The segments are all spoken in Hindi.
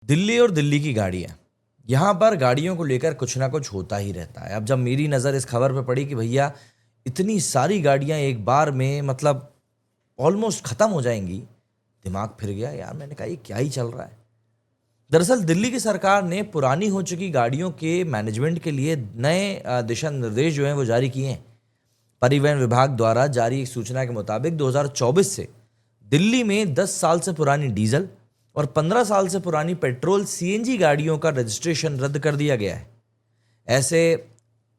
दिल्ली और दिल्ली की गाड़ियाँ, यहाँ पर गाड़ियों को लेकर कुछ ना कुछ होता ही रहता है। अब जब मेरी नज़र इस खबर पे पड़ी कि भैया इतनी सारी गाड़ियाँ एक बार में मतलब ऑलमोस्ट ख़त्म हो जाएंगी, दिमाग फिर गया यार। मैंने कहा ये क्या ही चल रहा है। दरअसल दिल्ली की सरकार ने पुरानी हो चुकी गाड़ियों के मैनेजमेंट के लिए नए दिशा निर्देश जो हैं वो जारी किए हैं। परिवहन विभाग द्वारा जारी एक सूचना के मुताबिक 2024 से दिल्ली में 10 साल से पुरानी डीजल और 15 साल से पुरानी पेट्रोल सीएनजी गाड़ियों का रजिस्ट्रेशन रद्द कर दिया गया है। ऐसे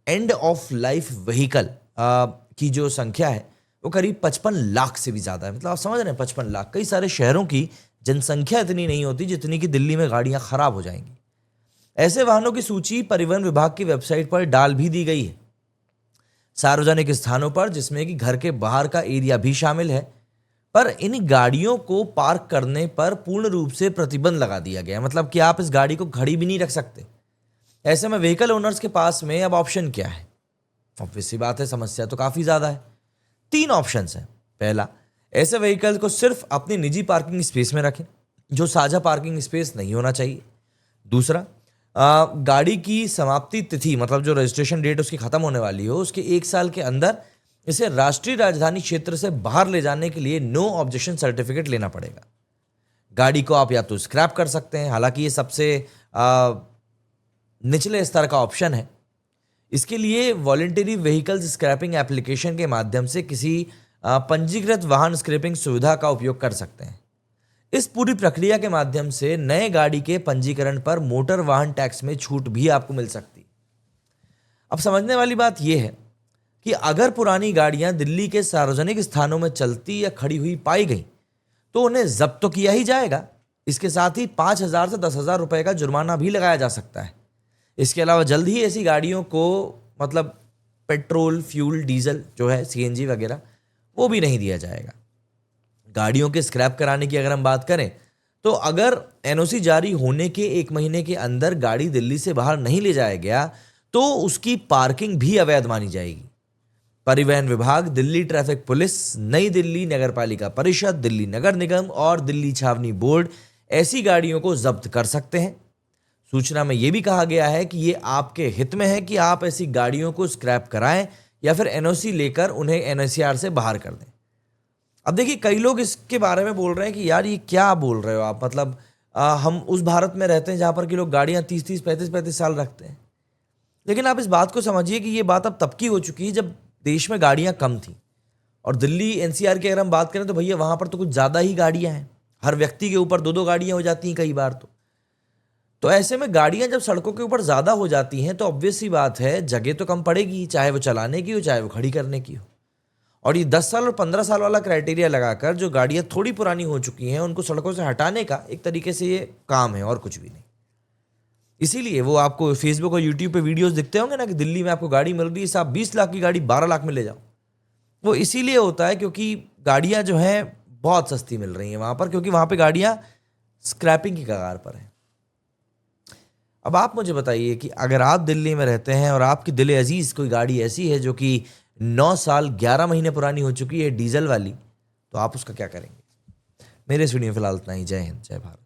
एंड ऑफ लाइफ व्हीकल की जो संख्या है वो करीब 55 लाख से भी ज़्यादा है। मतलब आप समझ रहे हैं, 55 लाख। कई सारे शहरों की जनसंख्या इतनी नहीं होती जितनी कि दिल्ली में गाड़ियां खराब हो जाएंगी। ऐसे वाहनों की सूची परिवहन विभाग की वेबसाइट पर डाल भी दी गई है। सार्वजनिक स्थानों पर, जिसमें कि घर के बाहर का एरिया भी शामिल है, पर इन गाड़ियों को पार्क करने पर पूर्ण रूप से प्रतिबंध लगा दिया गया है। मतलब कि आप इस गाड़ी को खड़ी भी नहीं रख सकते। ऐसे में व्हीकल ओनर्स के पास में अब ऑप्शन क्या है? ऑब्वियस सी बात है, समस्या तो काफ़ी ज़्यादा है। 3 ऑप्शंस हैं। पहला, ऐसे व्हीकल को सिर्फ अपनी निजी पार्किंग स्पेस में रखें, जो साझा पार्किंग स्पेस नहीं होना चाहिए। दूसरा, गाड़ी की समाप्ति तिथि, मतलब जो रजिस्ट्रेशन डेट उसकी ख़त्म होने वाली हो, उसके 1 साल के अंदर इसे राष्ट्रीय राजधानी क्षेत्र से बाहर ले जाने के लिए नो ऑब्जेक्शन सर्टिफिकेट लेना पड़ेगा। गाड़ी को आप या तो स्क्रैप कर सकते हैं, हालांकि ये सबसे निचले स्तर का ऑप्शन है। इसके लिए वॉलंटरी व्हीकल्स स्क्रैपिंग एप्लीकेशन के माध्यम से किसी पंजीकृत वाहन स्क्रैपिंग सुविधा का उपयोग कर सकते हैं। इस पूरी प्रक्रिया के माध्यम से नए गाड़ी के पंजीकरण पर मोटर वाहन टैक्स में छूट भी आपको मिल सकती है। अब समझने वाली बात यह है कि अगर पुरानी गाड़ियां दिल्ली के सार्वजनिक स्थानों में चलती या खड़ी हुई पाई गई तो उन्हें जब्त तो किया ही जाएगा। इसके साथ ही 5,000 से 10,000 रुपए का जुर्माना भी लगाया जा सकता है। इसके अलावा जल्द ही ऐसी गाड़ियों को मतलब पेट्रोल, फ्यूल, डीजल जो है, सीएनजी वगैरह, वो भी नहीं दिया जाएगा। गाड़ियों के स्क्रैप कराने की अगर हम बात करें तो अगर एनओसी जारी होने के 1 महीने के अंदर गाड़ी दिल्ली से बाहर नहीं ले जाया गया तो उसकी पार्किंग भी अवैध मानी जाएगी। परिवहन विभाग, दिल्ली ट्रैफिक पुलिस, नई दिल्ली नगर पालिका परिषद, दिल्ली नगर निगम और दिल्ली छावनी बोर्ड ऐसी गाड़ियों को जब्त कर सकते हैं। सूचना में यह भी कहा गया है कि ये आपके हित में है कि आप ऐसी गाड़ियों को स्क्रैप कराएं या फिर एनओसी लेकर उन्हें एनसीआर से बाहर कर दें। अब देखिए, कई लोग इसके बारे में बोल रहे हैं कि यार ये क्या बोल रहे हो आप, मतलब हम उस भारत में रहते हैं जहां पर कि लोग गाड़ियां 30-30, 35-35 साल रखते हैं। लेकिन आप इस बात को समझिए कि ये बात अब तब की हो चुकी है जब देश में गाड़ियां कम थी। और दिल्ली एनसीआर की अगर हम बात करें तो भैया वहां पर तो कुछ ज़्यादा ही गाड़ियां हैं। हर व्यक्ति के ऊपर 2-2 गाड़ियां हो जाती हैं कई बार तो ऐसे में गाड़ियां जब सड़कों के ऊपर ज़्यादा हो जाती हैं तो ऑब्वियस सी बात है, जगह तो कम पड़ेगी, चाहे वो चलाने की हो चाहे वो खड़ी करने की हो। और ये 10 साल और 15 साल वाला क्राइटेरिया लगाकर जो गाड़ियां थोड़ी पुरानी हो चुकी हैं उनको सड़कों से हटाने का एक तरीके से ये काम है और कुछ भी नहीं। इसीलिए वो आपको फेसबुक और यूट्यूब पे वीडियोस दिखते होंगे ना कि दिल्ली में आपको गाड़ी मिल रही है, साहब 20 लाख की गाड़ी 12 लाख में ले जाओ। वो इसीलिए होता है क्योंकि गाड़ियां जो हैं बहुत सस्ती मिल रही हैं वहां पर, क्योंकि वहां पे गाड़ियां स्क्रैपिंग की कगार पर हैं। अब आप मुझे बताइए कि अगर आप दिल्ली में रहते हैं और आपकी दिल अजीज कोई गाड़ी ऐसी है जो कि 9 साल 11 महीने पुरानी हो चुकी है, डीजल वाली, तो आप उसका क्या करेंगे? मेरे इस वीडियो में फिलहाल इतना ही। जय हिंद, जय भारत।